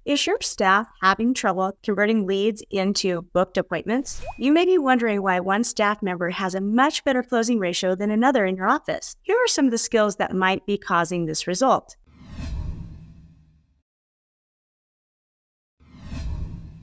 Is your staff having trouble converting leads into booked appointments? You may be wondering why one staff member has a much better closing ratio than another in your office. Here are some of the skills that might be causing this result.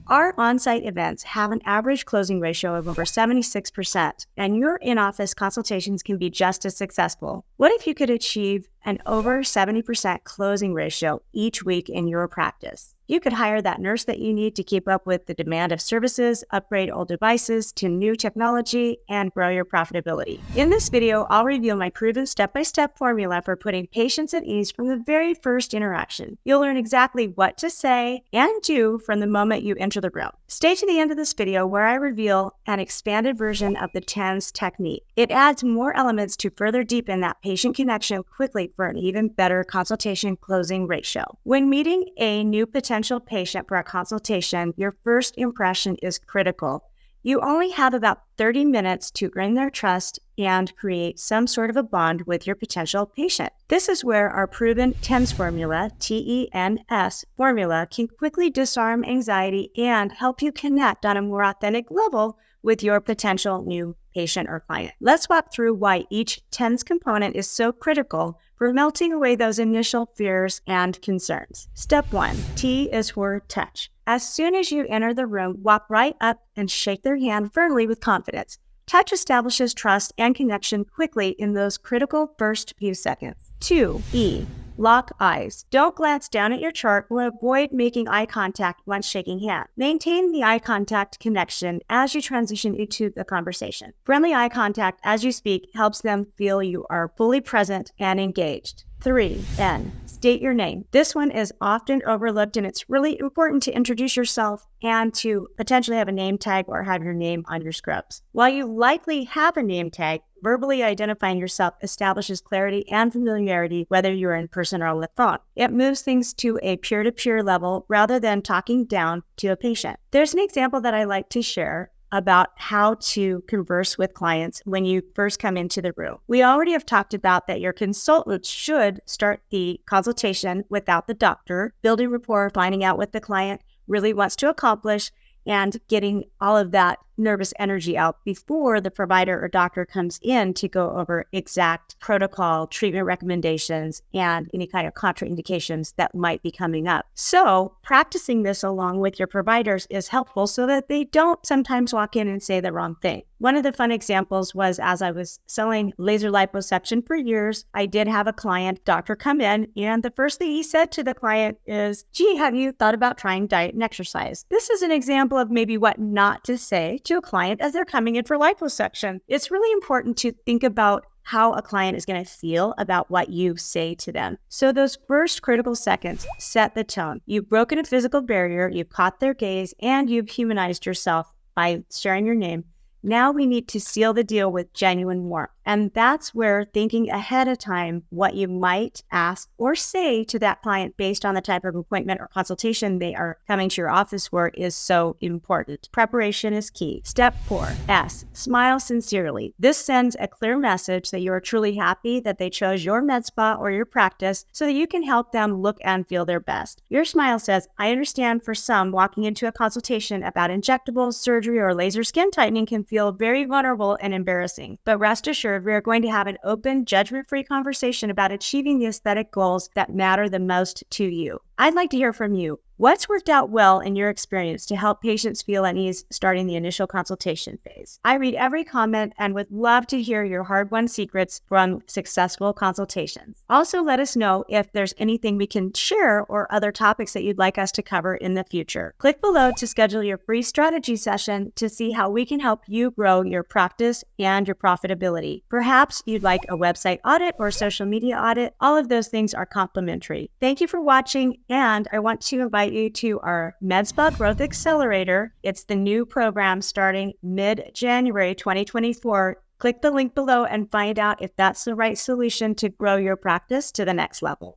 Our on-site events have an average closing ratio of over 76%, and your in-office consultations can be just as successful. What if you could achieve an over 70% closing ratio each week in your practice? You could hire that nurse that you need to keep up with the demand of services, upgrade old devices to new technology, and grow your profitability. In this video, I'll reveal my proven step-by-step formula for putting patients at ease from the very first interaction. You'll learn exactly what to say and do from the moment you enter the room. Stay to the end of this video where I reveal an expanded version of the TENS technique. It adds more elements to further deepen that patient connection quickly for an even better consultation closing ratio. When meeting a new potential patient for a consultation, your first impression is critical. You only have about 30 minutes to earn their trust and create some sort of a bond with your potential patient. This is where our proven TENS formula, TENS formula, can quickly disarm anxiety and help you connect on a more authentic level with your potential new patient or client. Let's walk through why each TENS component is so critical for melting away those initial fears and concerns. Step 1, T is for touch. As soon as you enter the room, walk right up and shake their hand firmly with confidence. Touch establishes trust and connection quickly in those critical first few seconds. 2, E, lock eyes. Don't glance down at your chart or avoid making eye contact once shaking hands. Maintain the eye contact connection as you transition into the conversation. Friendly eye contact as you speak helps them feel you are fully present and engaged. 3, N, state your name. This one is often overlooked, and it's really important to introduce yourself and to potentially have a name tag or have your name on your scrubs. While you likely have a name tag, verbally identifying yourself establishes clarity and familiarity whether you're in person or on the phone. It moves things to a peer-to-peer level rather than talking down to a patient. There's an example that I like to share about how to converse with clients when you first come into the room. We already have talked about that your consultant should start the consultation without the doctor, building rapport, finding out what the client really wants to accomplish, and getting all of that nervous energy out before the provider or doctor comes in to go over exact protocol, treatment recommendations, and any kind of contraindications that might be coming up. So practicing this along with your providers is helpful so that they don't sometimes walk in and say the wrong thing. One of the fun examples was as I was selling laser liposuction for years, I did have a doctor come in, and the first thing he said to the client is, "Gee, have you thought about trying diet and exercise?" This is an example of maybe what not to say to a client as they're coming in for liposuction. It's really important to think about how a client is going to feel about what you say to them. So those first critical seconds set the tone. You've broken a physical barrier, you've caught their gaze, and you've humanized yourself by sharing your name. Now we need to seal the deal with genuine warmth. And that's where thinking ahead of time what you might ask or say to that client based on the type of appointment or consultation they are coming to your office for is so important. Preparation is key. Step 4, S, smile sincerely. This sends a clear message that you are truly happy that they chose your med spa or your practice so that you can help them look and feel their best. Your smile says, I understand for some walking into a consultation about injectables, surgery, or laser skin tightening can feel very vulnerable and embarrassing. But rest assured, we are going to have an open, judgment-free conversation about achieving the aesthetic goals that matter the most to you. I'd like to hear from you. What's worked out well in your experience to help patients feel at ease starting the initial consultation phase? I read every comment and would love to hear your hard-won secrets from successful consultations. Also, let us know if there's anything we can share or other topics that you'd like us to cover in the future. Click below to schedule your free strategy session to see how we can help you grow your practice and your profitability. Perhaps you'd like a website audit or social media audit. All of those things are complimentary. Thank you for watching, and I want to invite you to our Med Spa Growth Accelerator. It's the new program starting mid-January 2024. Click the link below and find out if that's the right solution to grow your practice to the next level.